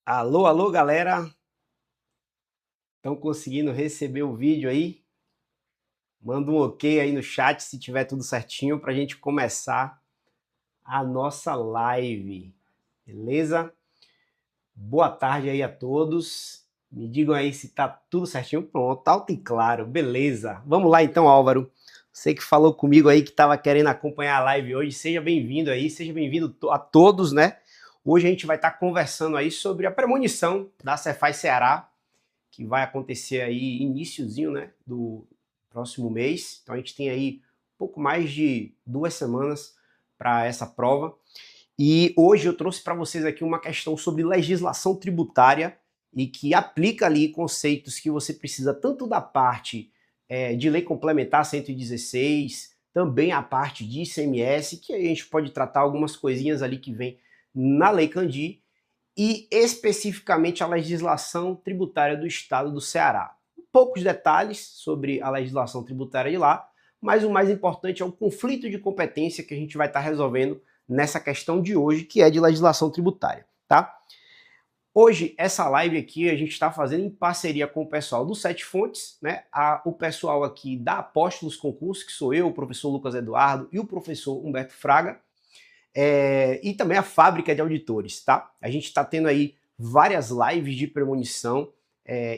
Alô, alô, galera! Estão conseguindo receber o vídeo aí? Manda um ok aí no chat se tiver tudo certinho para a gente começar a nossa live, beleza? Boa tarde aí a todos. Me digam aí se tá tudo certinho. Pronto, alto e claro, beleza. Vamos lá então, Álvaro. Você que falou comigo aí que estava querendo acompanhar a live hoje, seja bem-vindo aí, seja bem-vindo a todos, né? Hoje a gente vai estar conversando aí sobre a premonição da Cefaz Ceará, que vai acontecer aí iniciozinho, né, do próximo mês. Então a gente tem aí pouco mais de 2 semanas para essa prova. E hoje eu trouxe para vocês aqui uma questão sobre legislação tributária e que aplica ali conceitos que você precisa tanto da parte de lei complementar 116, também a parte de ICMS, que a gente pode tratar algumas coisinhas ali que vem na Lei Candir, e especificamente a legislação tributária do estado do Ceará. Poucos detalhes sobre a legislação tributária de lá, mas o mais importante é o conflito de competência que a gente vai estar resolvendo nessa questão de hoje, que é de legislação tributária, tá? Hoje, essa live aqui a gente está fazendo em parceria com o pessoal do Sete Fontes, né? O pessoal aqui da Apóstolos Concurso, que sou eu, o professor Lucas Eduardo e o professor Humberto Fraga, e também a Fábrica de Auditores, tá? A gente está tendo aí várias lives de premonição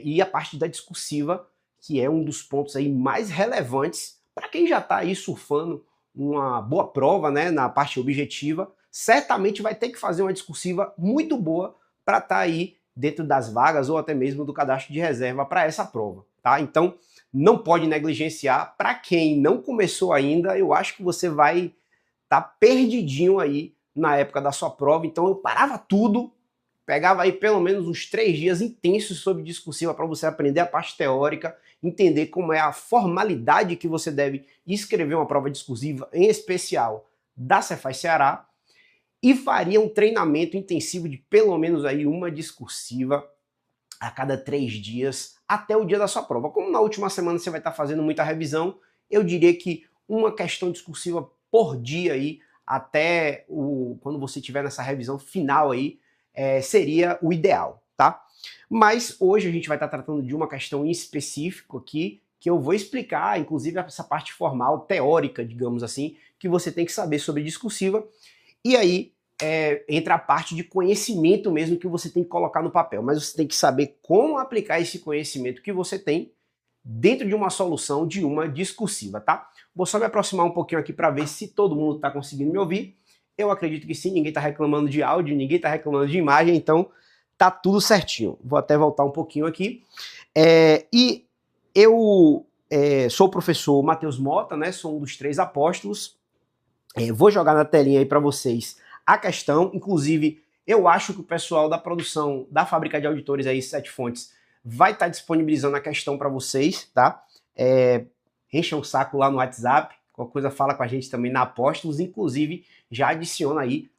e a parte da discursiva, que é um dos pontos aí mais relevantes para quem já está aí surfando uma boa prova, né, na parte objetiva, certamente vai ter que fazer uma discursiva muito boa para estar aí dentro das vagas ou até mesmo do cadastro de reserva para essa prova, tá? Então, não pode negligenciar. Para quem não começou ainda, eu acho que você vai tá perdidinho aí na época da sua prova. Então eu parava tudo, pegava aí pelo menos uns 3 dias intensos sobre discursiva para você aprender a parte teórica, entender como é a formalidade que você deve escrever uma prova discursiva, em especial da Cefaz Ceará, e faria um treinamento intensivo de pelo menos aí uma discursiva a cada 3 dias até o dia da sua prova. Como na última semana você vai estar fazendo muita revisão, eu diria que uma questão discursiva por dia aí, até quando você estiver nessa revisão final aí, seria o ideal, tá? Mas hoje a gente vai estar tratando de uma questão em específico aqui, que eu vou explicar, inclusive essa parte formal, teórica, digamos assim, que você tem que saber sobre discursiva. E aí entra a parte de conhecimento mesmo que você tem que colocar no papel, mas você tem que saber como aplicar esse conhecimento que você tem dentro de uma solução de uma discursiva, tá? Vou só me aproximar um pouquinho aqui para ver se todo mundo está conseguindo me ouvir. Eu acredito que sim, ninguém está reclamando de áudio, ninguém está reclamando de imagem, então tá tudo certinho. Vou até voltar um pouquinho aqui. E eu sou o professor Matheus Mota, né? Sou um dos 3 apóstolos. Vou jogar na telinha aí para vocês a questão. Inclusive, eu acho que o pessoal da produção da Fábrica de Auditores aí, Sete Fontes, vai estar disponibilizando a questão para vocês, tá? Encham o saco lá no WhatsApp, qualquer coisa fala com a gente também na Apóstolos, inclusive já adiciona aí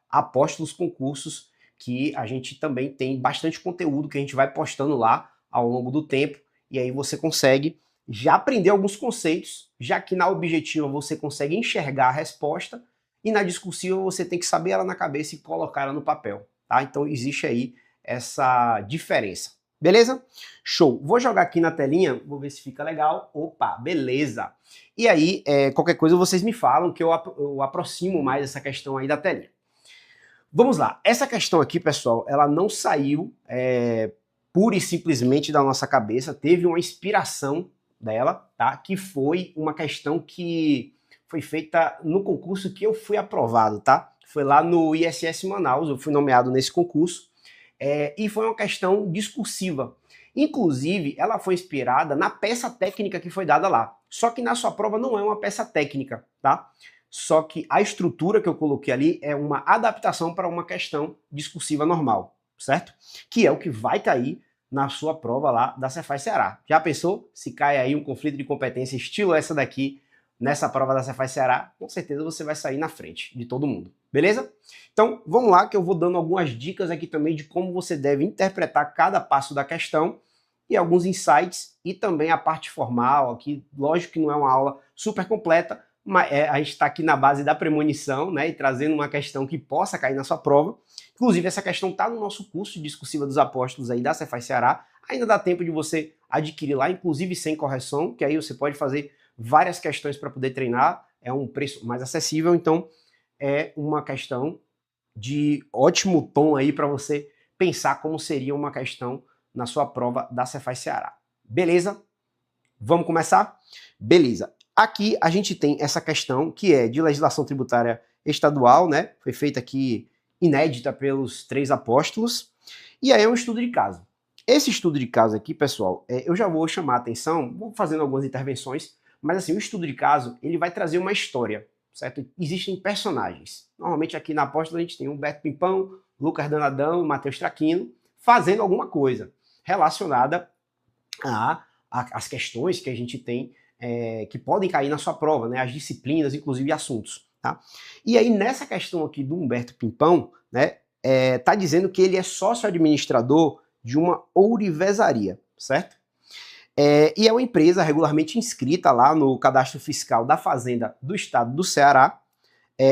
@Apóstolos Concursos, que a gente também tem bastante conteúdo que a gente vai postando lá ao longo do tempo, e aí você consegue já aprender alguns conceitos, já que na objetiva você consegue enxergar a resposta, e na discursiva você tem que saber ela na cabeça e colocar ela no papel, tá? Então existe aí essa diferença. Beleza? Show. Vou jogar aqui na telinha, vou ver se fica legal. Opa, beleza. E aí, qualquer coisa vocês me falam que eu aproximo mais essa questão aí da telinha. Vamos lá. Essa questão aqui, pessoal, ela não saiu pura e simplesmente da nossa cabeça. Teve uma inspiração dela, tá? Que foi uma questão que foi feita no concurso que eu fui aprovado, tá? Foi lá no ISS Manaus, eu fui nomeado nesse concurso. E foi uma questão discursiva. Inclusive, ela foi inspirada na peça técnica que foi dada lá. Só que na sua prova não é uma peça técnica, tá? Só que a estrutura que eu coloquei ali é uma adaptação para uma questão discursiva normal, certo? Que é o que vai cair na sua prova lá da Cefaz Ceará. Já pensou se cai aí um conflito de competência estilo essa daqui nessa prova da Cefaz Ceará? Com certeza você vai sair na frente de todo mundo, beleza? Então, vamos lá que eu vou dando algumas dicas aqui também de como você deve interpretar cada passo da questão e alguns insights e também a parte formal aqui. Lógico que não é uma aula super completa, a gente está aqui na base da premonição, né, e trazendo uma questão que possa cair na sua prova. Inclusive, essa questão está no nosso curso de Discursiva dos Apóstolos aí da Cefaz Ceará. Ainda dá tempo de você adquirir lá, inclusive sem correção, que aí você pode fazer várias questões para poder treinar. É um preço mais acessível, então é uma questão de ótimo tom aí para você pensar como seria uma questão na sua prova da Cefaz Ceará. Beleza? Vamos começar? Beleza. Aqui a gente tem essa questão que é de legislação tributária estadual, né? Foi feita aqui inédita pelos 3 apóstolos. E aí é um estudo de caso. Esse estudo de caso aqui, pessoal, eu já vou chamar a atenção, vou fazendo algumas intervenções, mas assim, o estudo de caso, ele vai trazer uma história, certo? Existem personagens. Normalmente aqui na apóstola a gente tem Humberto Pimpão, Lucas Danadão e Mateus Traquino fazendo alguma coisa relacionada às questões que a gente tem que podem cair na sua prova, né? As disciplinas, inclusive assuntos. Tá? E aí, nessa questão aqui do Humberto Pimpão, né, tá dizendo que ele é sócio-administrador de uma ourivesaria, certo? E é uma empresa regularmente inscrita lá no cadastro fiscal da Fazenda do Estado do Ceará,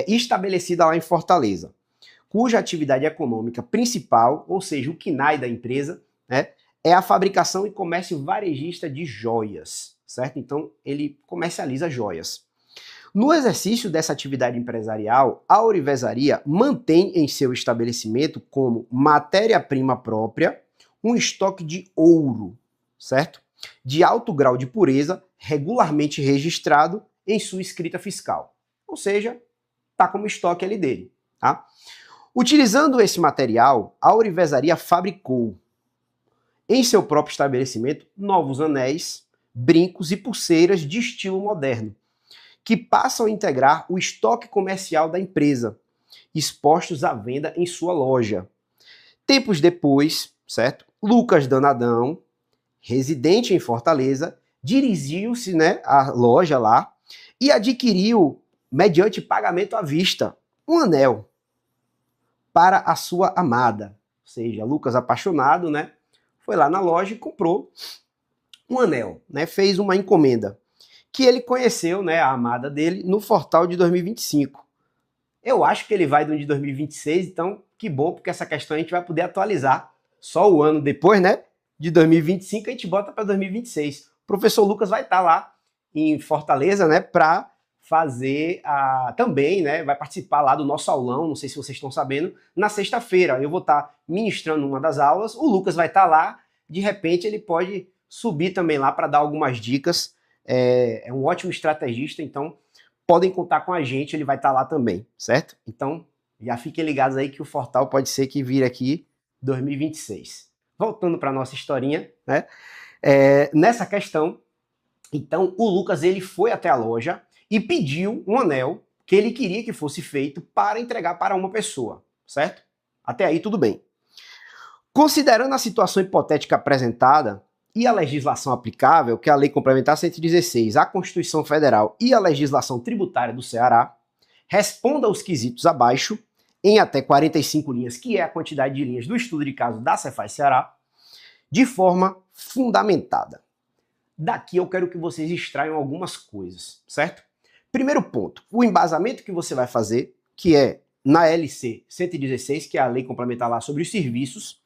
estabelecida lá em Fortaleza, cuja atividade econômica principal, ou seja, o KNAI da empresa, né, é a fabricação e comércio varejista de joias, certo? Então, ele comercializa joias. No exercício dessa atividade empresarial, a ourivesaria mantém em seu estabelecimento como matéria-prima própria um estoque de ouro, certo? De alto grau de pureza, regularmente registrado em sua escrita fiscal. Ou seja, está como estoque ali dele, tá? Utilizando esse material, a ourivesaria fabricou em seu próprio estabelecimento novos anéis, brincos e pulseiras de estilo moderno, que passam a integrar o estoque comercial da empresa, expostos à venda em sua loja. Tempos depois, certo? Lucas Danadão, residente em Fortaleza, dirigiu-se, né, à loja lá e adquiriu, mediante pagamento à vista, um anel para a sua amada. Ou seja, Lucas, apaixonado, né, foi lá na loja e comprou um anel, né, fez uma encomenda, que ele conheceu, né, a amada dele no Fortal de 2025. Eu acho que ele vai do de 2026, então que bom, porque essa questão a gente vai poder atualizar só o ano depois, né, de 2025, a gente bota para 2026. O professor Lucas vai estar lá em Fortaleza, né, para fazer também, né, vai participar lá do nosso aulão, não sei se vocês estão sabendo, na sexta-feira. Eu vou estar ministrando uma das aulas, o Lucas vai estar lá, de repente ele pode subir também lá para dar algumas dicas. É um ótimo estrategista, então podem contar com a gente, ele vai estar lá também, certo? Então já fiquem ligados aí que o Fortal pode ser que vire aqui 2026. Voltando para a nossa historinha, né? Nessa questão, então o Lucas ele foi até a loja e pediu um anel que ele queria que fosse feito para entregar para uma pessoa, certo? Até aí tudo bem. Considerando a situação hipotética apresentada e a legislação aplicável, que é a Lei Complementar 116, a Constituição Federal e a legislação tributária do Ceará, responda aos quesitos abaixo em até 45 linhas, que é a quantidade de linhas do estudo de caso da Cefaz Ceará, de forma fundamentada. Daqui eu quero que vocês extraiam algumas coisas, certo? Primeiro ponto, o embasamento que você vai fazer, que é na LC 116, que é a lei complementar lá sobre os serviços,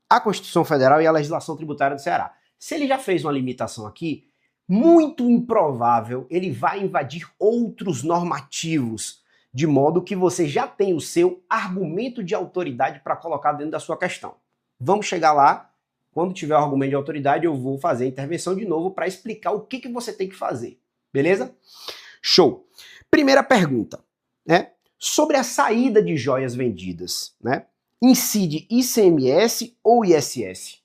a Constituição Federal e a legislação tributária do Ceará. Se ele já fez uma limitação aqui, muito improvável ele vai invadir outros normativos, de modo que você já tem o seu argumento de autoridade para colocar dentro da sua questão. Vamos chegar lá, quando tiver o argumento de autoridade eu vou fazer a intervenção de novo para explicar o que você tem que fazer, beleza? Show! Primeira pergunta, né? Sobre a saída de joias vendidas, né? Incide ICMS ou ISS?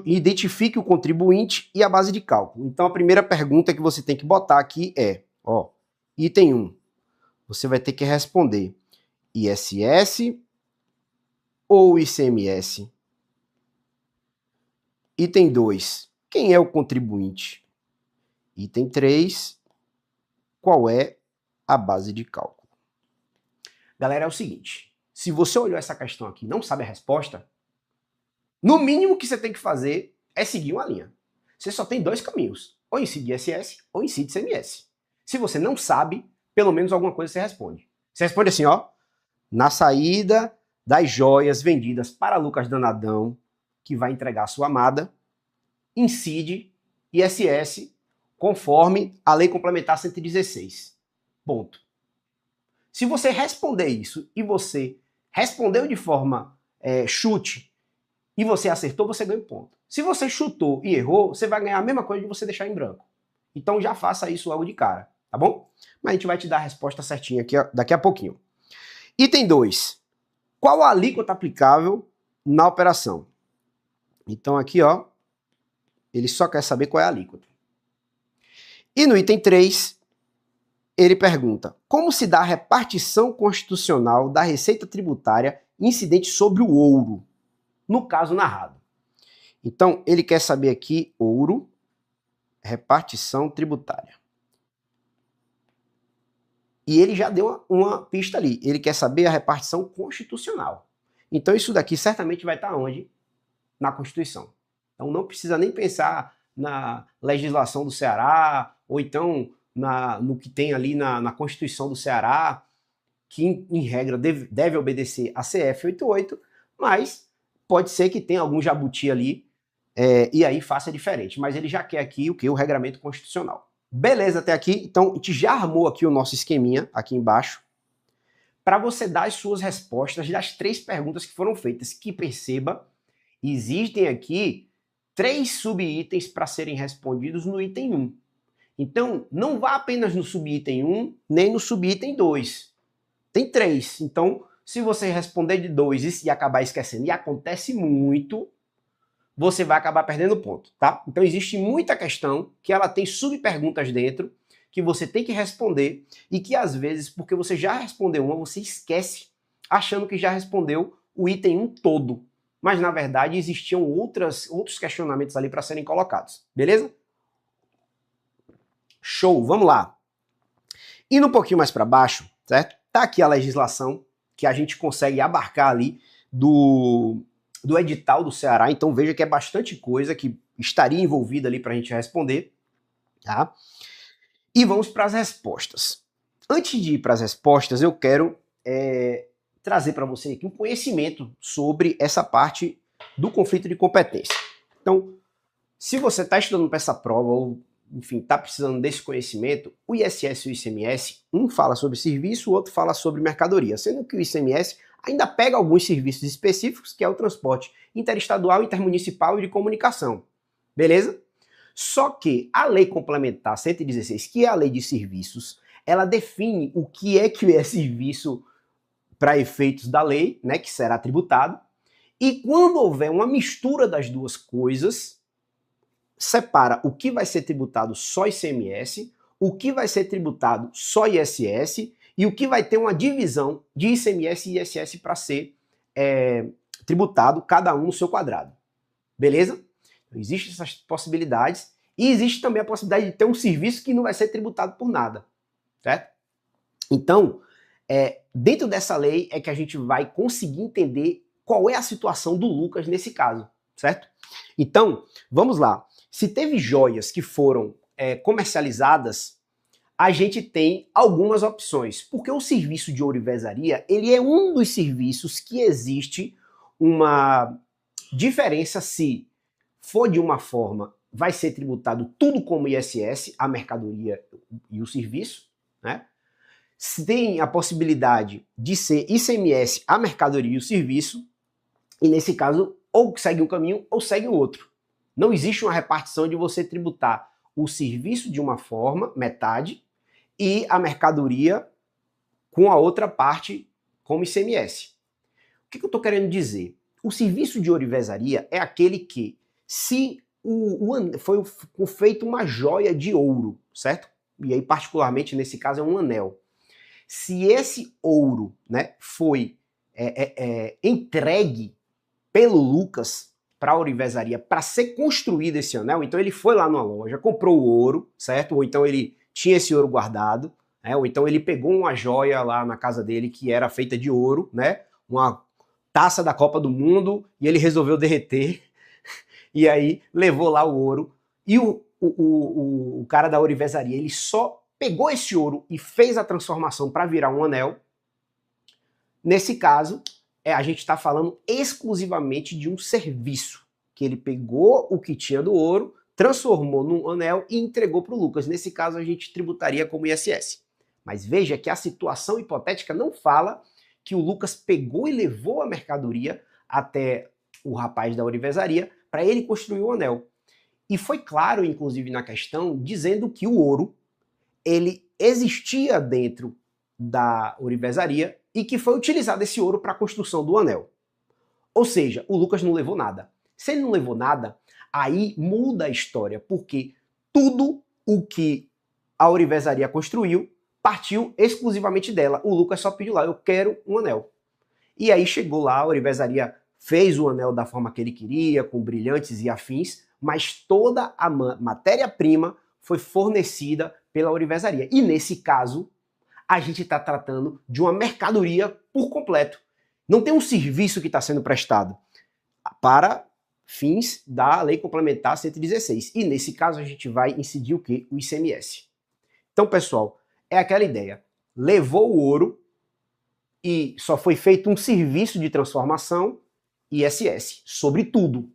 Identifique o contribuinte e a base de cálculo. Então a primeira pergunta que você tem que botar aqui é, ó, item 1. Você vai ter que responder ISS ou ICMS? Item 2. Quem é o contribuinte? Item 3. Qual é a base de cálculo? Galera, é o seguinte, se você olhou essa questão aqui e não sabe a resposta, no mínimo que você tem que fazer é seguir uma linha. Você só tem 2 caminhos, ou incide ISS ou incide ICMS. Se você não sabe, pelo menos alguma coisa você responde. Você responde assim, ó, na saída das joias vendidas para Lucas Danadão, que vai entregar a sua amada, incide ISS conforme a Lei Complementar 116. Ponto. Se você responder isso e você respondeu de forma chute e você acertou, você ganha um ponto. Se você chutou e errou, você vai ganhar a mesma coisa de você deixar em branco. Então já faça isso logo de cara, tá bom? Mas a gente vai te dar a resposta certinha aqui, daqui a pouquinho. Item 2. Qual a alíquota aplicável na operação? Então aqui, ó, ele só quer saber qual é a alíquota. E no item 3, ele pergunta: como se dá a repartição constitucional da receita tributária incidente sobre o ouro, no caso narrado? Então, ele quer saber aqui, ouro, repartição tributária. E ele já deu uma pista ali. Ele quer saber a repartição constitucional. Então, isso daqui certamente vai estar onde? Na Constituição. Então, não precisa nem pensar na legislação do Ceará, ou então no que tem ali na Constituição do Ceará, que, em regra, deve obedecer a CF 88, mas pode ser que tenha algum jabuti ali, e aí faça diferente. Mas ele já quer aqui o quê? O regramento constitucional. Beleza até aqui? Então, a gente já armou aqui o nosso esqueminha, aqui embaixo, para você dar as suas respostas das 3 perguntas que foram feitas. Que perceba, existem aqui 3 subitens para serem respondidos no item 1. Então, não vá apenas no subitem 1, nem no subitem 2. Tem 3. Então, se você responder de 2 e acabar esquecendo, e acontece muito, você vai acabar perdendo ponto, tá? Então, existe muita questão que ela tem subperguntas dentro, que você tem que responder, e que às vezes, porque você já respondeu uma, você esquece, achando que já respondeu o item 1 todo. Mas, na verdade, existiam outros questionamentos ali para serem colocados. Beleza? Show, vamos lá. Indo um pouquinho mais para baixo, certo? Tá aqui a legislação que a gente consegue abarcar ali do edital do Ceará. Então veja que é bastante coisa que estaria envolvida ali para a gente responder, tá? E vamos para as respostas. Antes de ir para as respostas, eu quero trazer para você aqui um conhecimento sobre essa parte do conflito de competência. Então, se você está estudando para essa prova ou enfim, está precisando desse conhecimento, o ISS e o ICMS, um fala sobre serviço, o outro fala sobre mercadoria, sendo que o ICMS ainda pega alguns serviços específicos, que é o transporte interestadual, intermunicipal e de comunicação. Beleza? Só que a Lei Complementar 116, que é a Lei de Serviços, ela define o que é serviço para efeitos da lei, né, que será tributado, e quando houver uma mistura das duas coisas, separa o que vai ser tributado só ICMS, o que vai ser tributado só ISS e o que vai ter uma divisão de ICMS e ISS para ser tributado, cada um no seu quadrado. Beleza? Então, existem essas possibilidades e existe também a possibilidade de ter um serviço que não vai ser tributado por nada. Certo? Então, dentro dessa lei é que a gente vai conseguir entender qual é a situação do Lucas nesse caso. Certo? Então, vamos lá. Se teve joias que foram comercializadas, a gente tem algumas opções, porque o serviço de ourivesaria, ele é um dos serviços que existe uma diferença se for de uma forma, vai ser tributado tudo como ISS, a mercadoria e o serviço, né? Se tem a possibilidade de ser ICMS, a mercadoria e o serviço, e nesse caso, ou segue um caminho ou segue o outro. Não existe uma repartição de você tributar o serviço de uma forma, metade, e a mercadoria com a outra parte como ICMS. O que eu estou querendo dizer? O serviço de ourivesaria é aquele que, se foi feito uma joia de ouro, certo? E aí, particularmente, nesse caso, é um anel. Se esse ouro, né, foi entregue pelo Lucas para a ourivesaria para ser construído esse anel, então ele foi lá numa loja, comprou o ouro, certo? Ou então ele tinha esse ouro guardado, né? Ou então ele pegou uma joia lá na casa dele que era feita de ouro, né? Uma taça da Copa do Mundo, e ele resolveu derreter, e aí levou lá o ouro, e o cara da ourivesaria, ele só pegou esse ouro e fez a transformação para virar um anel, nesse caso, a gente está falando exclusivamente de um serviço, que ele pegou o que tinha do ouro, transformou num anel e entregou para o Lucas. Nesse caso, a gente tributaria como ISS. Mas veja que a situação hipotética não fala que o Lucas pegou e levou a mercadoria até o rapaz da ourivesaria para ele construir o anel. E foi claro, inclusive, na questão, dizendo que o ouro, ele existia dentro da ourivesaria e que foi utilizado esse ouro para a construção do anel. Ou seja, o Lucas não levou nada. Se ele não levou nada, aí muda a história, porque tudo o que a ourivesaria construiu partiu exclusivamente dela. O Lucas só pediu lá, eu quero um anel. E aí chegou lá, a ourivesaria fez o anel da forma que ele queria, com brilhantes e afins, mas toda a matéria-prima foi fornecida pela ourivesaria. E nesse caso, a gente está tratando de uma mercadoria por completo. Não tem um serviço que está sendo prestado para fins da Lei Complementar 116. E nesse caso a gente vai incidir o quê? O ICMS. Então, pessoal, é aquela ideia. Levou o ouro e só foi feito um serviço de transformação, ISS, sobre tudo.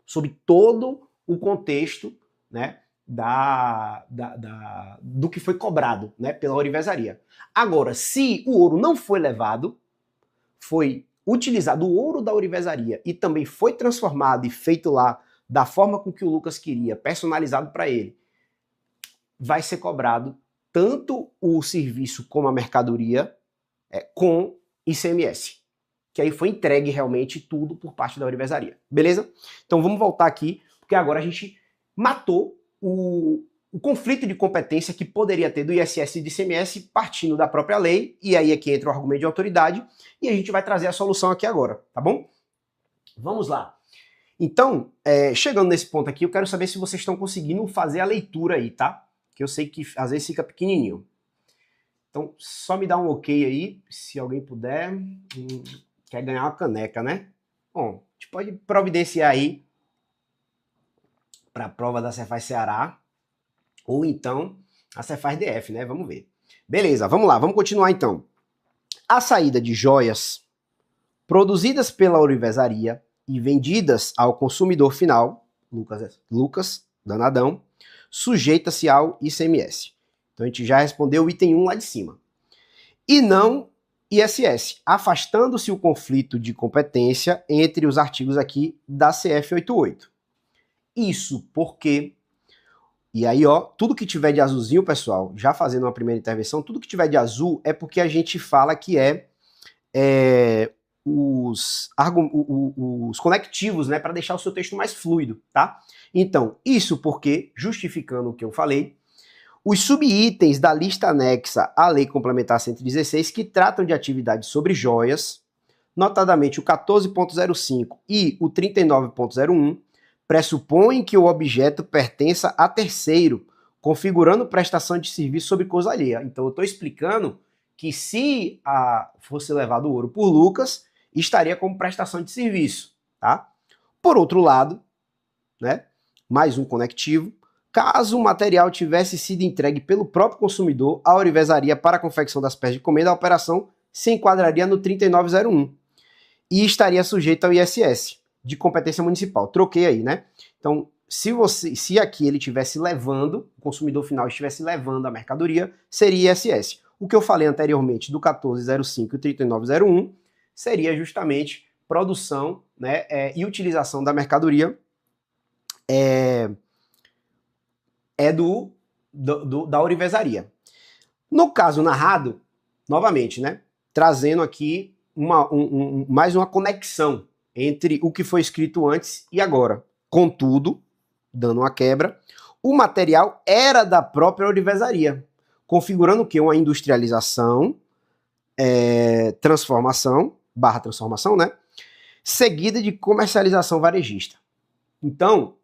Sobre todo o contexto, né, do que foi cobrado, né, pela ourivesaria. Agora, se o ouro não foi levado, foi utilizado o ouro da ourivesaria e também foi transformado e feito lá da forma com que o Lucas queria, personalizado para ele, vai ser cobrado tanto o serviço como a mercadoria com ICMS, que aí foi entregue realmente tudo por parte da ourivesaria. Beleza? Então vamos voltar aqui, porque agora a gente matou o conflito de competência que poderia ter do ISS e do ICMS partindo da própria lei, e aí é que entra o argumento de autoridade, e a gente vai trazer a solução aqui agora, tá bom? Vamos lá. Então, chegando nesse ponto aqui, eu quero saber se vocês estão conseguindo fazer a leitura aí, tá? Que eu sei que às vezes fica pequenininho. Então, só me dá um ok aí, se alguém puder. Quer ganhar uma caneca, né? Bom, a gente pode providenciar aí para a prova da Cefaz Ceará, ou então a Cefaz DF, né? Vamos ver. Beleza, vamos lá, vamos continuar então. A saída de joias produzidas pela ourivesaria e vendidas ao consumidor final, Lucas Danadão, sujeita-se ao ICMS. Então a gente já respondeu o item 1 lá de cima. E não ISS, afastando-se o conflito de competência entre os artigos aqui da CF 88. Isso porque, e aí ó, tudo que tiver de azulzinho, pessoal, já fazendo uma primeira intervenção, tudo que tiver de azul é porque a gente fala que os conectivos, né, para deixar o seu texto mais fluido, tá? Então, isso porque, justificando o que eu falei, os subitens da lista anexa à Lei Complementar 116, que tratam de atividades sobre joias, notadamente o 14.05 e o 39.01, pressupõem que o objeto pertença a terceiro, configurando prestação de serviço sobre coisa alheia. Então eu estou explicando que se fosse levado o ouro por Lucas, estaria como prestação de serviço, tá? Por outro lado, né, mais um conectivo, caso o material tivesse sido entregue pelo próprio consumidor à ourivesaria para a confecção das peças de encomenda, a operação se enquadraria no 3901 e estaria sujeito ao ISS de competência municipal. Troquei aí, né? Então, se aqui ele estivesse levando, o consumidor final estivesse levando a mercadoria, seria ISS. O que eu falei anteriormente do 1405 e o 3901 seria justamente produção, né, e utilização da mercadoria da ourivesaria. No caso narrado, novamente, né, trazendo aqui mais uma conexão entre o que foi escrito antes e agora. Contudo, dando uma quebra, o material era da própria ourivesaria, configurando o quê? Uma industrialização, transformação, né, seguida de comercialização varejista. Então,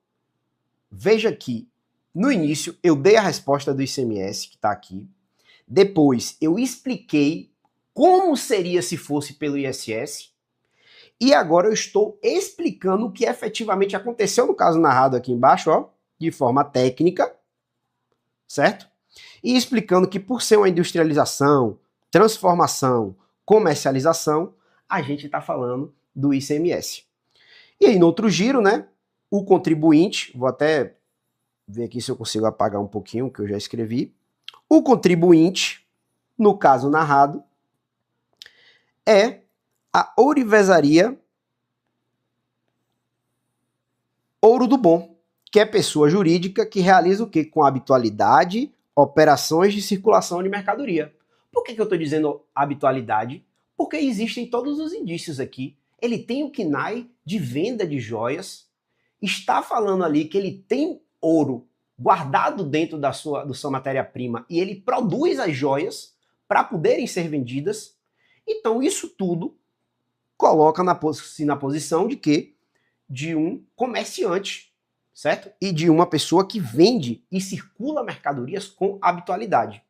veja que no início eu dei a resposta do ICMS, que está aqui. Depois eu expliquei como seria se fosse pelo ISS. E agora eu estou explicando o que efetivamente aconteceu no caso narrado aqui embaixo, ó, de forma técnica, certo? e explicando que por ser uma industrialização, transformação, comercialização, a gente está falando do ICMS. E aí, no outro giro, né, o contribuinte, vou até ver aqui se eu consigo apagar um pouquinho o que eu já escrevi. O contribuinte, no caso narrado, é a ourivesaria Ouro do Bom, que é pessoa jurídica que realiza o quê? Com habitualidade, operações de circulação de mercadoria. Por que eu estou dizendo habitualidade? Porque existem todos os indícios aqui. Ele tem o KNAI de venda de joias, está falando ali que ele tem ouro guardado dentro da sua matéria-prima e ele produz as joias para poderem ser vendidas. Então isso tudo coloca na posição de quê? De um comerciante, certo? E de uma pessoa que vende e circula mercadorias com habitualidade.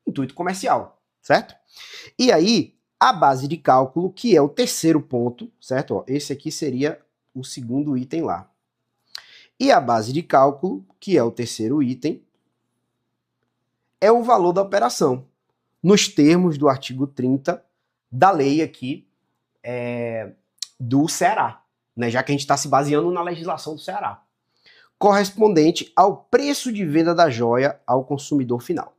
Intuito comercial, certo? E aí, a base de cálculo, que é o terceiro ponto, certo? Ó, esse aqui seria o segundo item lá. E a base de cálculo, que é o terceiro item, é o valor da operação, nos termos do artigo 30 da lei aqui do Ceará, né, já que a gente está se baseando na legislação do Ceará, correspondente ao preço de venda da joia ao consumidor final.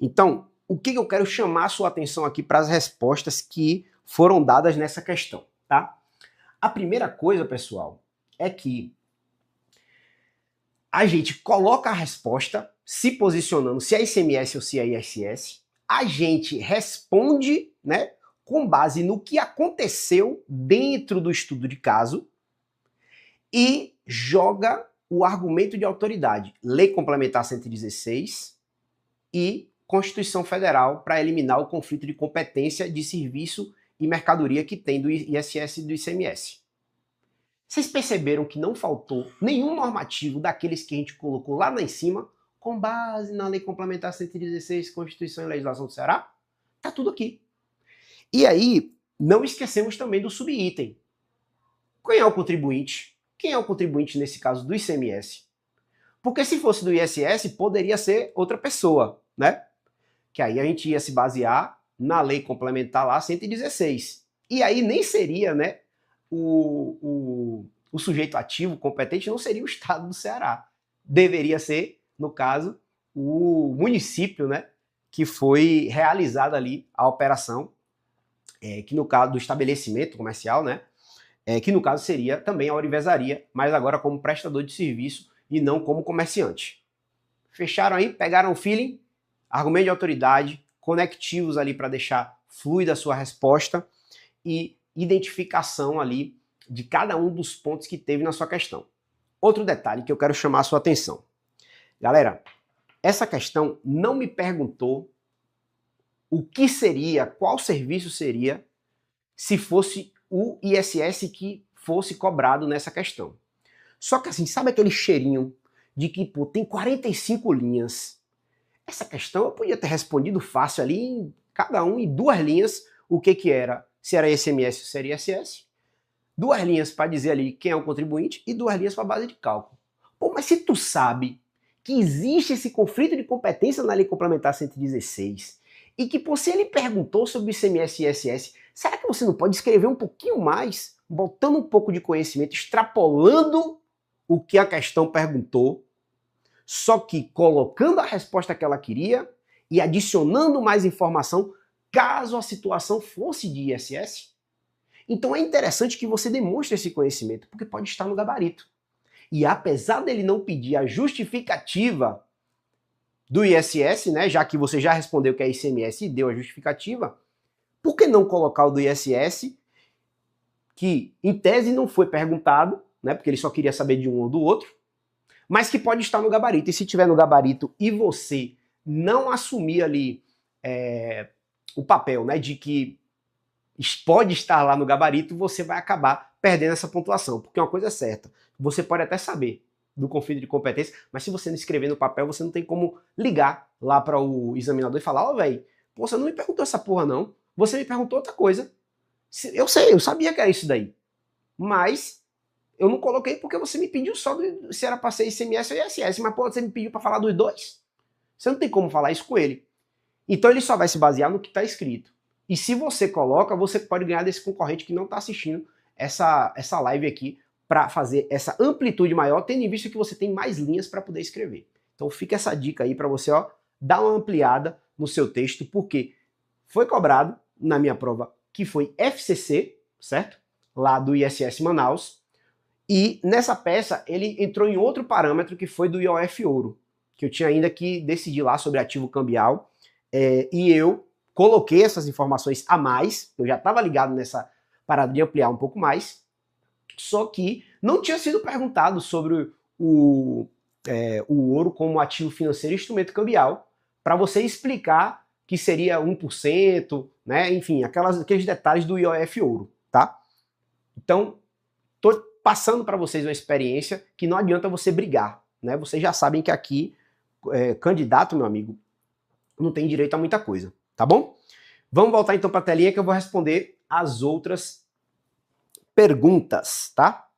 Então, o que eu quero chamar a sua atenção aqui para as respostas que foram dadas nessa questão, tá? A primeira coisa, pessoal, é que a gente coloca a resposta se posicionando se é ICMS ou se é ISS, a gente responde, né, com base no que aconteceu dentro do estudo de caso e joga o argumento de autoridade, Lei Complementar 116 e Constituição Federal para eliminar o conflito de competência de serviço e mercadoria que tem do ISS e do ICMS. Vocês perceberam que não faltou nenhum normativo daqueles que a gente colocou lá em cima, com base na Lei Complementar 116, Constituição e Legislação do Ceará? Tá tudo aqui. E aí, não esquecemos também do subitem. Quem é o contribuinte? Quem é o contribuinte nesse caso do ICMS? Porque se fosse do ISS, poderia ser outra pessoa, né? Que aí a gente ia se basear na Lei Complementar lá 116. E aí nem seria, né, o sujeito ativo competente não seria o Estado do Ceará. Deveria ser, no caso, o município, né, que foi realizada ali a operação, que no caso do estabelecimento comercial, né, que no caso seria também a ourivesaria, mas agora como prestador de serviço e não como comerciante. Fecharam aí? Pegaram o feeling? Argumento de autoridade, conectivos ali para deixar fluida a sua resposta e identificação ali de cada um dos pontos que teve na sua questão. Outro detalhe que eu quero chamar a sua atenção. Galera, essa questão não me perguntou o que seria, qual serviço seria se fosse o ISS que fosse cobrado nessa questão. Só que assim, sabe aquele cheirinho de que, pô, tem 45 linhas. Essa questão eu podia ter respondido fácil ali, cada um em 2 linhas, o que era, se era ICMS ou se era ISS. 2 linhas para dizer ali quem é o contribuinte e 2 linhas para base de cálculo. Pô, mas se tu sabe que existe esse conflito de competência na Lei Complementar 116 e que, pô, se ele perguntou sobre ICMS e ISS, será que você não pode escrever um pouquinho mais, botando um pouco de conhecimento, extrapolando o que a questão perguntou, só que colocando a resposta que ela queria e adicionando mais informação caso a situação fosse de ISS? Então é interessante que você demonstre esse conhecimento, porque pode estar no gabarito. E apesar dele não pedir a justificativa do ISS, né, já que você já respondeu que é ICMS e deu a justificativa, por que não colocar o do ISS, que em tese não foi perguntado, né, porque ele só queria saber de um ou do outro, mas que pode estar no gabarito. E se tiver no gabarito e você não assumir ali o papel, né, de que pode estar lá no gabarito, você vai acabar perdendo essa pontuação. Porque uma coisa é certa, você pode até saber do conflito de competência, mas se você não escrever no papel, você não tem como ligar lá para o examinador e falar, ó, velho, você não me perguntou essa porra não, você me perguntou outra coisa. Eu sei, eu sabia que era isso daí, mas eu não coloquei porque você me pediu só se era para ser ICMS ou ISS, mas pô, você me pediu para falar dos dois, Você não tem como falar isso com ele. Então ele só vai se basear no que está escrito. E se você coloca, você pode ganhar desse concorrente que não está assistindo essa live aqui para fazer essa amplitude maior, tendo em vista que você tem mais linhas para poder escrever. Então fica essa dica aí para você, ó, dar uma ampliada no seu texto, porque foi cobrado na minha prova que foi FCC, certo? Lá do ISS Manaus. E nessa peça ele entrou em outro parâmetro que foi do IOF Ouro, que eu tinha ainda que decidir lá sobre ativo cambial. E eu coloquei essas informações a mais, eu já estava ligado nessa parada de ampliar um pouco mais, só que não tinha sido perguntado sobre o ouro como ativo financeiro e instrumento cambial, para você explicar que seria 1%, né? Enfim, aqueles detalhes do IOF Ouro, tá? Então, tô passando para vocês uma experiência que não adianta você brigar, né? Vocês já sabem que aqui, candidato, meu amigo, não tem direito a muita coisa, tá bom? Vamos voltar então para a telinha que eu vou responder as outras perguntas, tá?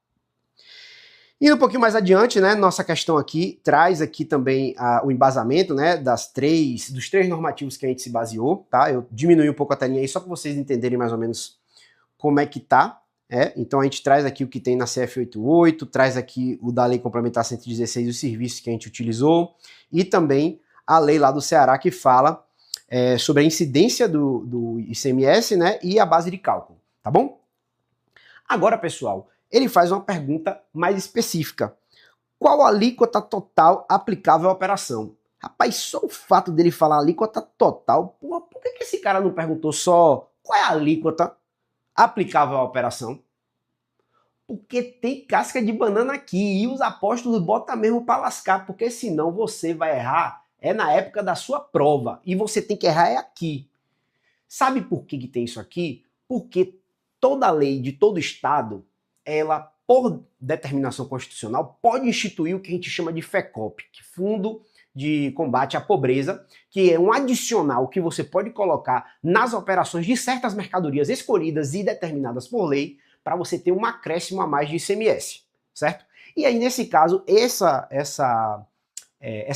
Indo um pouquinho mais adiante, né, nossa questão aqui traz aqui também o embasamento, né, dos três normativos que a gente se baseou, tá? Eu diminui um pouco a telinha aí só para vocês entenderem mais ou menos como é que tá. Então a gente traz aqui o que tem na CF 88, traz aqui o da Lei Complementar 116 dos serviços que a gente utilizou, e também a lei lá do Ceará que fala sobre a incidência do ICMS, né, e a base de cálculo, tá bom? Agora, pessoal, ele faz uma pergunta mais específica. Qual a alíquota total aplicável à operação? Rapaz, só o fato dele falar alíquota total, porra, por que esse cara não perguntou só qual é a alíquota aplicável à operação? Porque tem casca de banana aqui e os apóstolos botam mesmo para lascar, porque senão você vai errar na época da sua prova e você tem que errar aqui. Sabe por que tem isso aqui? Porque toda lei de todo estado, ela, por determinação constitucional, pode instituir o que a gente chama de FECOP, Fundo de Combate à Pobreza, que é um adicional que você pode colocar nas operações de certas mercadorias escolhidas e determinadas por lei, para você ter um acréscimo a mais de ICMS, certo? E aí, nesse caso, essa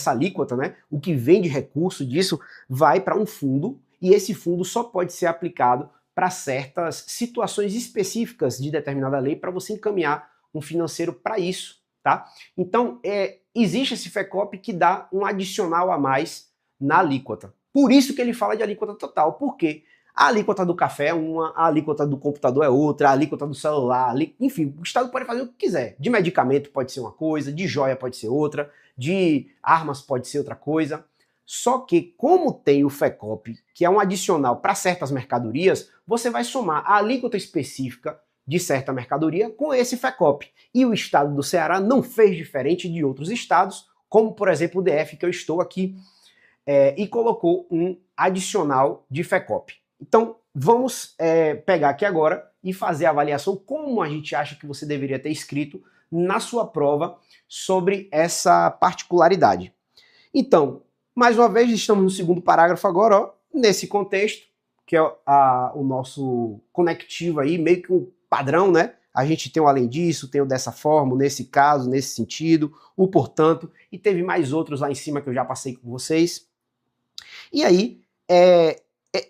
alíquota, né, o que vem de recurso disso, vai para um fundo, e esse fundo só pode ser aplicado para certas situações específicas de determinada lei, para você encaminhar um financeiro para isso, tá? Então, existe esse FECOP que dá um adicional a mais na alíquota. Por isso que ele fala de alíquota total. Por quê? A alíquota do café é uma, a alíquota do computador é outra, a alíquota do celular, enfim, o Estado pode fazer o que quiser. De medicamento pode ser uma coisa, de joia pode ser outra, de armas pode ser outra coisa. Só que, como tem o FECOP, que é um adicional para certas mercadorias, você vai somar a alíquota específica de certa mercadoria com esse FECOP. E o estado do Ceará não fez diferente de outros estados, como, por exemplo, o DF, que eu estou aqui, e colocou um adicional de FECOP. Então, vamos pegar aqui agora e fazer a avaliação como a gente acha que você deveria ter escrito na sua prova sobre essa particularidade. Então, mais uma vez, estamos no segundo parágrafo agora, ó, nesse contexto, que é o nosso conectivo aí, meio que um padrão, né? A gente tem o além disso, tem o dessa forma, nesse caso, nesse sentido, o portanto, e teve mais outros lá em cima que eu já passei com vocês. E aí,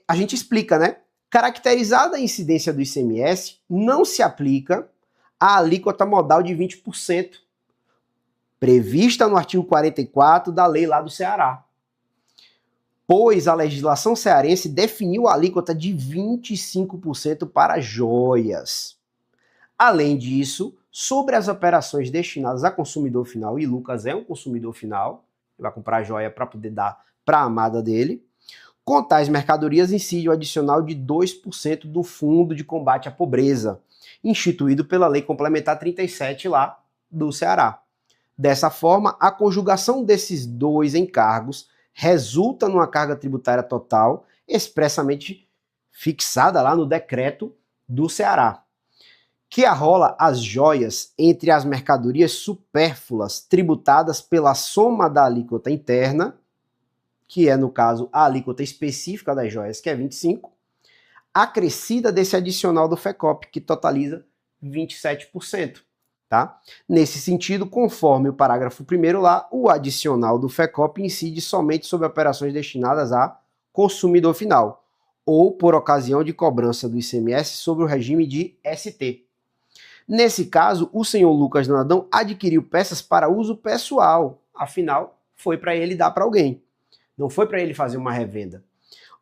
a gente explica, né? Caracterizada a incidência do ICMS, não se aplica a alíquota modal de 20%, prevista no artigo 44 da lei lá do Ceará, pois a legislação cearense definiu a alíquota de 25% para joias. Além disso, sobre as operações destinadas a consumidor final, e Lucas é um consumidor final, ele vai comprar joia para poder dar para a amada dele, com tais mercadorias incide o adicional de 2% do Fundo de Combate à Pobreza, instituído pela Lei Complementar 37 lá do Ceará. Dessa forma, a conjugação desses dois encargos resulta numa carga tributária total expressamente fixada lá no decreto do Ceará, que arrola as joias entre as mercadorias supérfluas tributadas pela soma da alíquota interna, que é, no caso, a alíquota específica das joias, que é 25%, acrescida desse adicional do FECOP, que totaliza 27%. tá? Nesse sentido, conforme o parágrafo 1º lá, o adicional do FECOP incide somente sobre operações destinadas a consumidor final, ou por ocasião de cobrança do ICMS sobre o regime de ST. Nesse caso, o senhor Lucas Donadão adquiriu peças para uso pessoal, afinal, foi para ele dar para alguém, não foi para ele fazer uma revenda.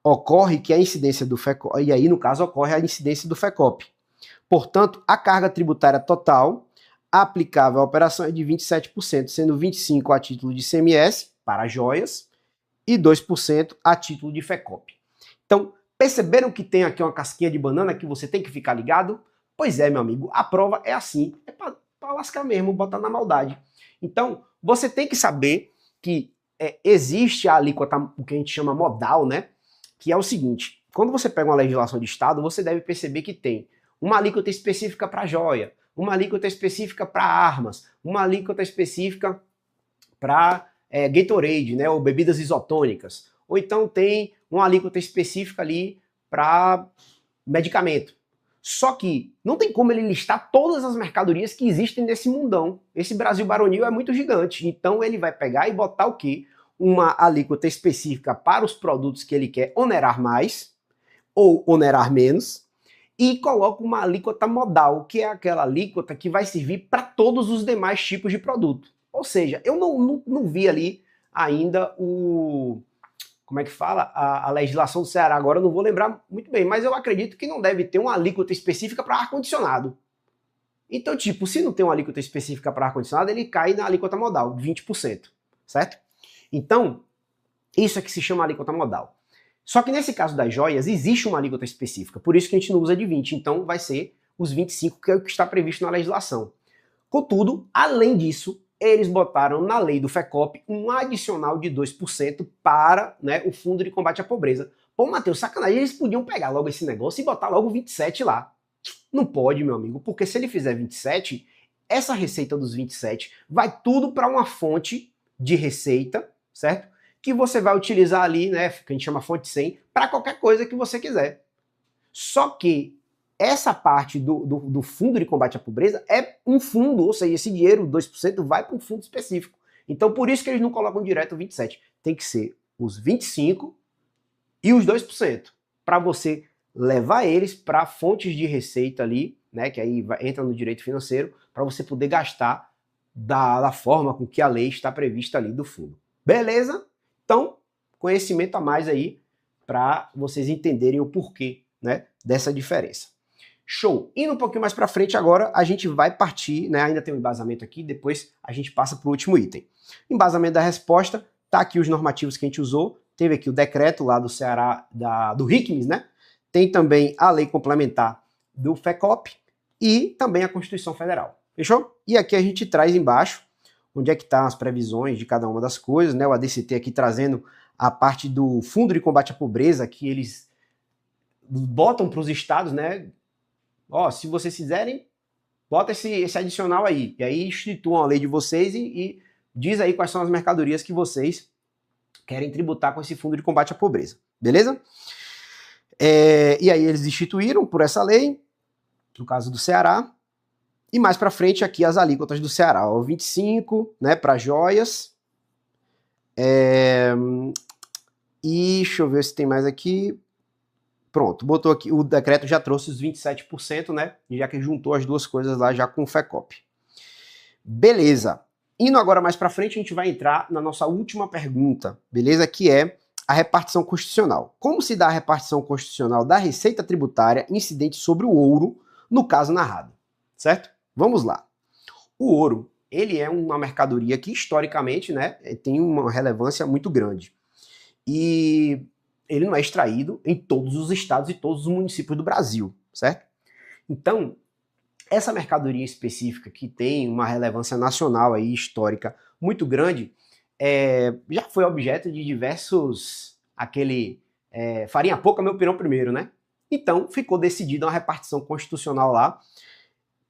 Ocorre que a incidência do FECOP, e aí no caso ocorre a incidência do FECOP. Portanto, a carga tributária total aplicável à operação é de 27%, sendo 25% a título de ICMS para joias e 2% a título de FECOP. Então, perceberam que tem aqui uma casquinha de banana que você tem que ficar ligado? Pois é, meu amigo, a prova é assim, é para lascar mesmo, botar na maldade. Então, você tem que saber que existe a alíquota, o que a gente chama modal, né? Que é o seguinte, quando você pega uma legislação de Estado, você deve perceber que tem uma alíquota específica para joia, uma alíquota específica para armas, uma alíquota específica para Gatorade, né, ou bebidas isotônicas. Ou então tem uma alíquota específica ali para medicamento. Só que não tem como ele listar todas as mercadorias que existem nesse mundão. Esse Brasil baronil é muito gigante. Então ele vai pegar e botar o quê? Uma alíquota específica para os produtos que ele quer onerar mais ou onerar menos, e coloca uma alíquota modal, que é aquela alíquota que vai servir para todos os demais tipos de produto. Ou seja, eu não vi ali ainda o... Como é que fala? A legislação do Ceará, agora eu não vou lembrar muito bem, mas eu acredito que não deve ter uma alíquota específica para ar-condicionado. Então, tipo, se não tem uma alíquota específica para ar-condicionado, ele cai na alíquota modal, 20%, certo? Então, isso é que se chama alíquota modal. Só que nesse caso das joias, existe uma alíquota específica, por isso que a gente não usa de 20, então vai ser os 25, que é o que está previsto na legislação. Contudo, além disso, eles botaram na lei do FECOP um adicional de 2% para, né, o Fundo de Combate à Pobreza. Pô, Matheus, sacanagem, eles podiam pegar logo esse negócio e botar logo 27 lá. Não pode, meu amigo, porque se ele fizer 27, essa receita dos 27 vai tudo para uma fonte de receita, certo? Que você vai utilizar ali, né, que a gente chama fonte 100, para qualquer coisa que você quiser. Só que essa parte do Fundo de Combate à Pobreza é um fundo, ou seja, esse dinheiro, 2%, vai para um fundo específico. Então, por isso que eles não colocam direto 27. Tem que ser os 25% e os 2%, para você levar eles para fontes de receita ali, né, que aí entra no direito financeiro, para você poder gastar da forma com que a lei está prevista ali do fundo. Beleza? Então, conhecimento a mais aí para vocês entenderem o porquê, né, dessa diferença. Show! Indo um pouquinho mais para frente agora, a gente vai partir, né, ainda tem um embasamento aqui, depois a gente passa para o último item. Embasamento da resposta, tá aqui os normativos que a gente usou, teve aqui o decreto lá do Ceará, do RICMES, né, tem também a lei complementar do FECOP e também a Constituição Federal. Fechou? E aqui a gente traz embaixo onde é que estão as previsões de cada uma das coisas, né? O ADCT aqui trazendo a parte do Fundo de Combate à Pobreza, que eles botam para os estados, né? Ó, se vocês fizerem, bota esse adicional aí. E aí instituam a lei de vocês e diz aí quais são as mercadorias que vocês querem tributar com esse Fundo de Combate à Pobreza. Beleza? E aí eles instituíram por essa lei, no caso do Ceará, e mais para frente aqui as alíquotas do Ceará, ó, 25, né, para joias. E deixa eu ver se tem mais aqui. Pronto, botou aqui, o decreto já trouxe os 27%, né, já que juntou as duas coisas lá já com o FECOP. Beleza. Indo agora mais para frente, a gente vai entrar na nossa última pergunta, beleza? Que é a repartição constitucional. Como se dá a repartição constitucional da receita tributária incidente sobre o ouro no caso narrado, certo? Vamos lá. O ouro, ele é uma mercadoria que historicamente, né, tem uma relevância muito grande. E ele não é extraído em todos os estados e todos os municípios do Brasil, certo? Então, essa mercadoria específica que tem uma relevância nacional aí, histórica muito grande, já foi objeto de diversos, farinha pouca, meu pirão primeiro, né? Então, ficou decidida uma repartição constitucional lá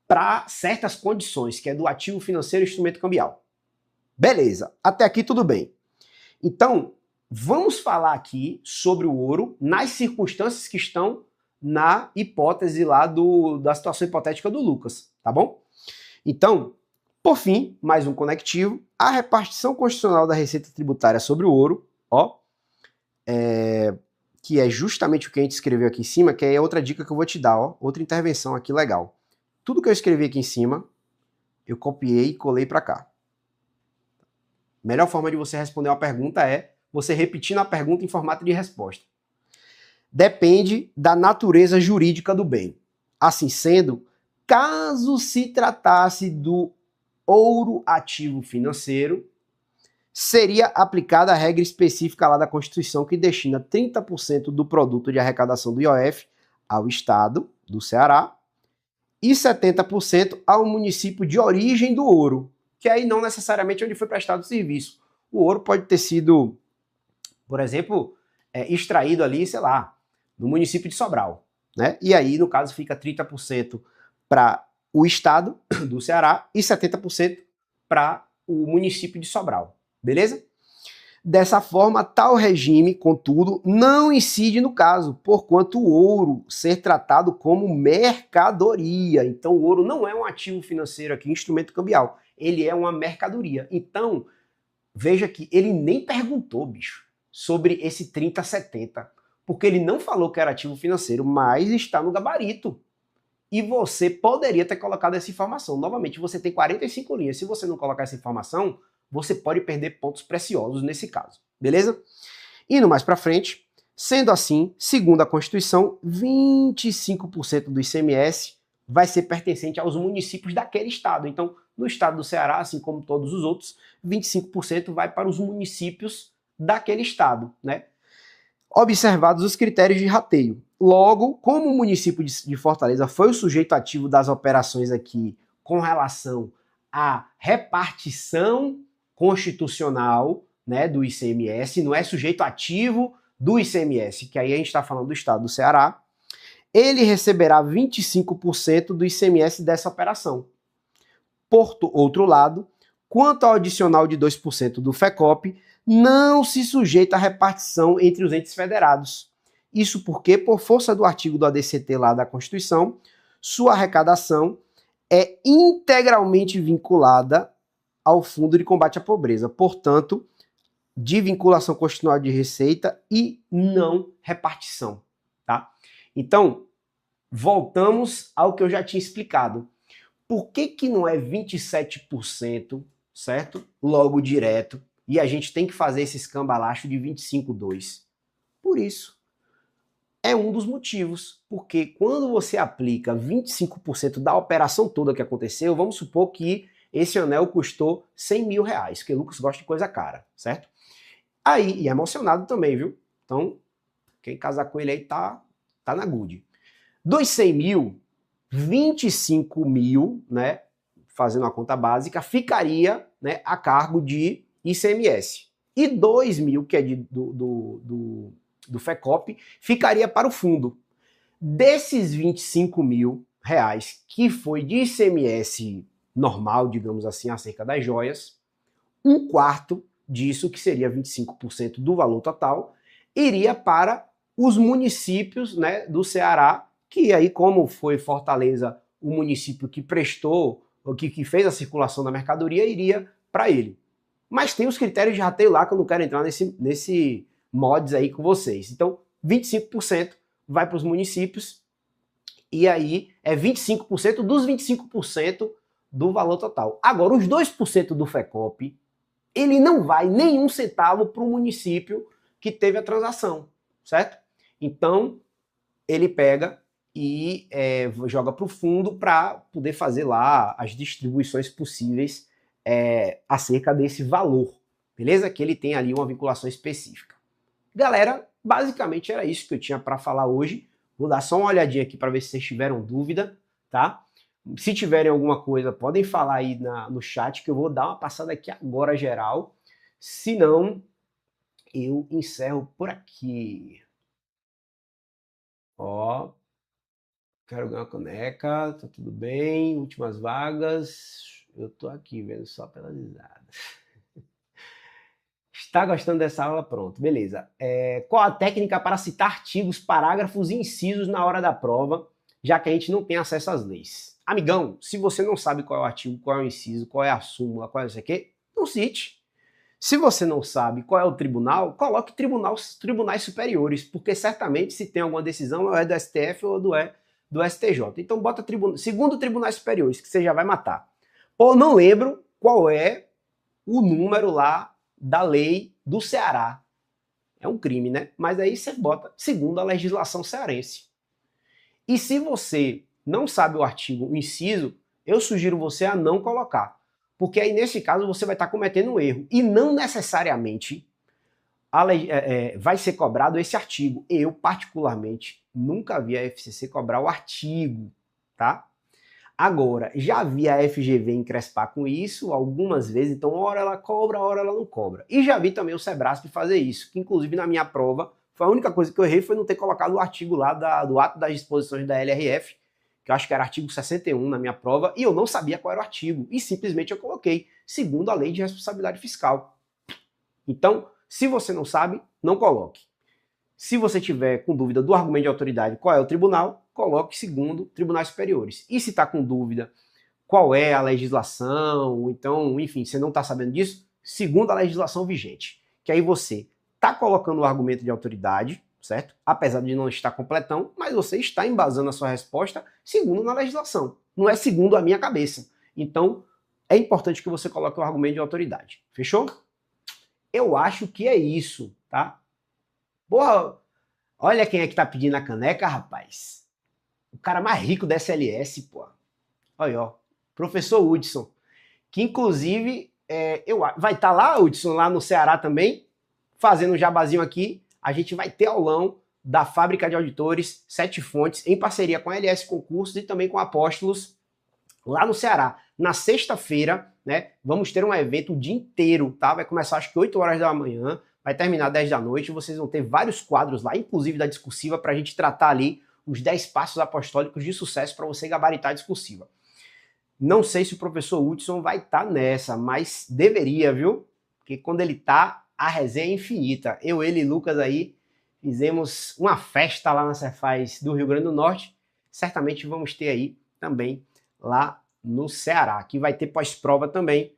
para certas condições, que é do ativo financeiro e instrumento cambial. Beleza, até aqui tudo bem. Então, vamos falar aqui sobre o ouro nas circunstâncias que estão na hipótese lá da situação hipotética do Lucas, tá bom? Então, por fim, mais um conectivo, a repartição constitucional da receita tributária sobre o ouro, que é justamente o que a gente escreveu aqui em cima, que é outra dica que eu vou te dar, outra intervenção aqui legal. Tudo que eu escrevi aqui em cima, eu copiei e colei para cá. A melhor forma de você responder uma pergunta é você repetindo a pergunta em formato de resposta. Depende da natureza jurídica do bem. Assim sendo, caso se tratasse do ouro ativo financeiro, seria aplicada a regra específica lá da Constituição que destina 30% do produto de arrecadação do IOF ao Estado do Ceará e 70% ao município de origem do ouro, que aí não necessariamente onde foi prestado o serviço. O ouro pode ter sido, por exemplo, extraído ali, sei lá, no município de Sobral, né? E aí, no caso, fica 30% para o Estado do Ceará e 70% para o município de Sobral, beleza? Dessa forma, tal regime, contudo, não incide no caso, porquanto o ouro ser tratado como mercadoria. Então, o ouro não é um ativo financeiro aqui, instrumento cambial. Ele é uma mercadoria. Então, veja que ele nem perguntou, bicho, sobre esse 30-70, porque ele não falou que era ativo financeiro, mas está no gabarito. E você poderia ter colocado essa informação. Novamente, você tem 45 linhas. Se você não colocar essa informação, você pode perder pontos preciosos nesse caso, beleza? Indo mais para frente, sendo assim, segundo a Constituição, 25% do ICMS vai ser pertencente aos municípios daquele estado. Então, no estado do Ceará, assim como todos os outros, 25% vai para os municípios daquele estado, né? Observados os critérios de rateio. Logo, como o município de Fortaleza foi o sujeito ativo das operações aqui com relação à repartição constitucional, né, do ICMS, não é sujeito ativo do ICMS, que aí a gente está falando do estado do Ceará, ele receberá 25% do ICMS dessa operação. Por outro lado, quanto ao adicional de 2% do FECOP, não se sujeita à repartição entre os entes federados. Isso porque, por força do artigo do ADCT lá da Constituição, sua arrecadação é integralmente vinculada ao Fundo de Combate à Pobreza. Portanto, de vinculação constitucional de receita e não repartição, tá? Então, voltamos ao que eu já tinha explicado. Por que não é 27%, certo? Logo direto, e a gente tem que fazer esse escambalacho de 25,2%? Por isso. É um dos motivos, porque quando você aplica 25% da operação toda que aconteceu, vamos supor que esse anel custou 100 mil reais, porque o Lucas gosta de coisa cara, certo? Aí, e é emocionado também, viu? Então, quem casar com ele aí tá na good. Dos 100 mil, 25 mil, né, fazendo a conta básica, ficaria, né, a cargo de ICMS. E 2 mil, que é do FECOP, ficaria para o fundo. Desses 25 mil reais, que foi de ICMS normal, digamos assim, acerca das joias, um quarto disso, que seria 25% do valor total, iria para os municípios, né, do Ceará, que aí, como foi Fortaleza o município que prestou, que fez a circulação da mercadoria, iria para ele. Mas tem os critérios de rateio lá que eu não quero entrar nesse mods aí com vocês. Então, 25% vai para os municípios e aí é 25% dos 25% do valor total. Agora, os 2% do FECOP, ele não vai nenhum centavo para o município que teve a transação, certo? Então, ele pega e joga para o fundo para poder fazer lá as distribuições possíveis acerca desse valor, beleza? Que ele tem ali uma vinculação específica. Galera, basicamente era isso que eu tinha para falar hoje. Vou dar só uma olhadinha aqui para ver se vocês tiveram dúvida, tá? Se tiverem alguma coisa, podem falar aí no chat que eu vou dar uma passada aqui agora geral. Se não, eu encerro por aqui. Ó, quero ganhar uma caneca, tá tudo bem, últimas vagas. Eu tô aqui vendo só pelas risadas. Está gostando dessa aula? Pronto, beleza. Qual a técnica para citar artigos, parágrafos e incisos na hora da prova, já que a gente não tem acesso às leis? Amigão, se você não sabe qual é o artigo, qual é o inciso, qual é a súmula, qual é isso aqui, não cite. Se você não sabe qual é o tribunal, coloque tribunais superiores, porque certamente se tem alguma decisão, ou é do STF ou do STJ. Então bota segundo tribunais superiores, que você já vai matar. Ou não lembro qual é o número lá da lei do Ceará. É um crime, né? Mas aí você bota segundo a legislação cearense. E se você não sabe o artigo, o inciso, eu sugiro você a não colocar. Porque aí, nesse caso, você vai estar cometendo um erro. E não necessariamente vai ser cobrado esse artigo. Eu, particularmente, nunca vi a FCC cobrar o artigo, tá? Agora, já vi a FGV encrespar com isso algumas vezes, então hora ela cobra, hora ela não cobra. E já vi também o Sebrasp fazer isso, que inclusive na minha prova, foi a única coisa que eu errei foi não ter colocado o artigo lá do ato das disposições da LRF, que eu acho que era artigo 61 na minha prova, e eu não sabia qual era o artigo, e simplesmente eu coloquei, segundo a lei de responsabilidade fiscal. Então, se você não sabe, não coloque. Se você tiver com dúvida do argumento de autoridade, qual é o tribunal, coloque segundo tribunais superiores. E se está com dúvida qual é a legislação, então, enfim, você não está sabendo disso, segundo a legislação vigente. Que aí você está colocando o argumento de autoridade, certo? Apesar de não estar completão, mas você está embasando a sua resposta segundo na legislação. Não é segundo a minha cabeça. Então, é importante que você coloque o argumento de autoridade. Fechou? Eu acho que é isso, tá? Porra, olha quem é que tá pedindo a caneca, rapaz. O cara mais rico da SLS, pô. Olha, ó. Professor Hudson. Que inclusive, vai estar lá, Hudson, lá no Ceará também, fazendo um jabazinho aqui. A gente vai ter aulão da Fábrica de Auditores 7 Fontes, em parceria com a LS Concursos e também com Apóstolos, lá no Ceará. Na sexta-feira, né, vamos ter um evento o dia inteiro, tá? Vai começar acho que 8 horas da manhã, vai terminar 10 da noite, vocês vão ter vários quadros lá, inclusive da discursiva, para a gente tratar ali os 10 passos apostólicos de sucesso para você gabaritar a discursiva. Não sei se o professor Hudson vai estar nessa, mas deveria, viu? Porque quando ele tá, a resenha é infinita. Eu, ele e Lucas aí fizemos uma festa lá na Cefaz do Rio Grande do Norte. Certamente vamos ter aí também lá no Ceará, que vai ter pós-prova também.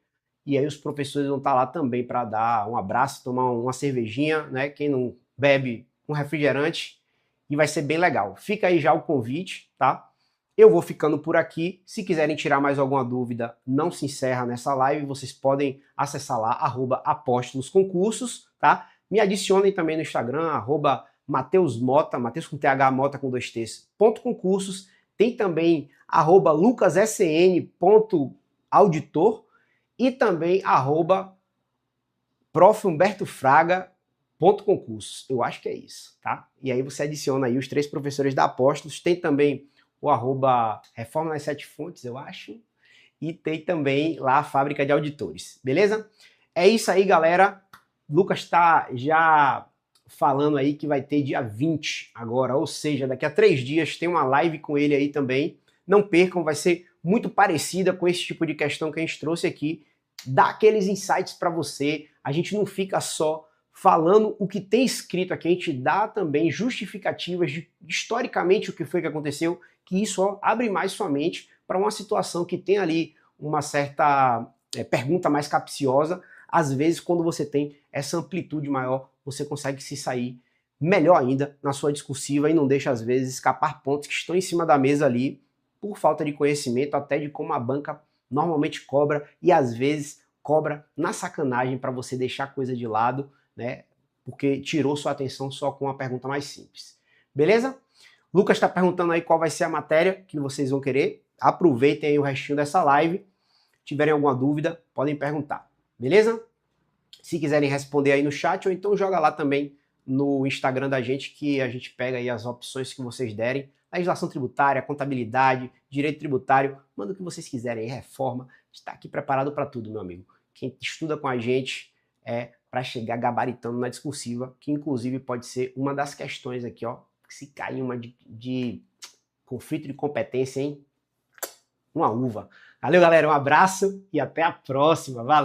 E aí os professores vão estar lá também para dar um abraço, tomar uma cervejinha, né? Quem não bebe, um refrigerante. E vai ser bem legal. Fica aí já o convite, tá? Eu vou ficando por aqui. Se quiserem tirar mais alguma dúvida, não se encerra nessa live. Vocês podem acessar lá, @apóstolosconcursos, tá? Me adicionem também no Instagram, @MatheusMota, Mateus com TH, Mota com 2 T's, .concursos. Tem também @lucassn.auditor e também @profhumbertofraga.concursos. Eu acho que é isso, tá? E aí você adiciona aí os 3 professores da Apóstolos. Tem também o @Reforma nas 7 Fontes, eu acho. E tem também lá a Fábrica de Auditores, beleza? É isso aí, galera. Lucas está já falando aí que vai ter dia 20 agora, ou seja, daqui a 3 dias tem uma live com ele aí também. Não percam, vai ser muito parecida com esse tipo de questão que a gente trouxe aqui. Dá aqueles insights para você. A gente não fica só falando o que tem escrito aqui, a gente dá também justificativas de historicamente o que foi que aconteceu, que isso abre mais sua mente para uma situação que tem ali uma certa pergunta mais capciosa. Às vezes, quando você tem essa amplitude maior, você consegue se sair melhor ainda na sua discursiva e não deixa, às vezes, escapar pontos que estão em cima da mesa ali por falta de conhecimento, até de como a banca normalmente cobra e, às vezes, cobra na sacanagem para você deixar a coisa de lado, né? Porque tirou sua atenção só com uma pergunta mais simples. Beleza? Lucas está perguntando aí qual vai ser a matéria que vocês vão querer. Aproveitem aí o restinho dessa live. Se tiverem alguma dúvida, podem perguntar. Beleza? Se quiserem responder aí no chat, ou então joga lá também no Instagram da gente, que a gente pega aí as opções que vocês derem. Legislação tributária, contabilidade, direito tributário, manda o que vocês quiserem aí, reforma. A gente está aqui preparado para tudo, meu amigo. Quem estuda com a gente é para chegar gabaritando na discursiva, que inclusive pode ser uma das questões aqui, ó, se cair uma de conflito de competência, hein? Uma uva. Valeu, galera, um abraço e até a próxima. Valeu!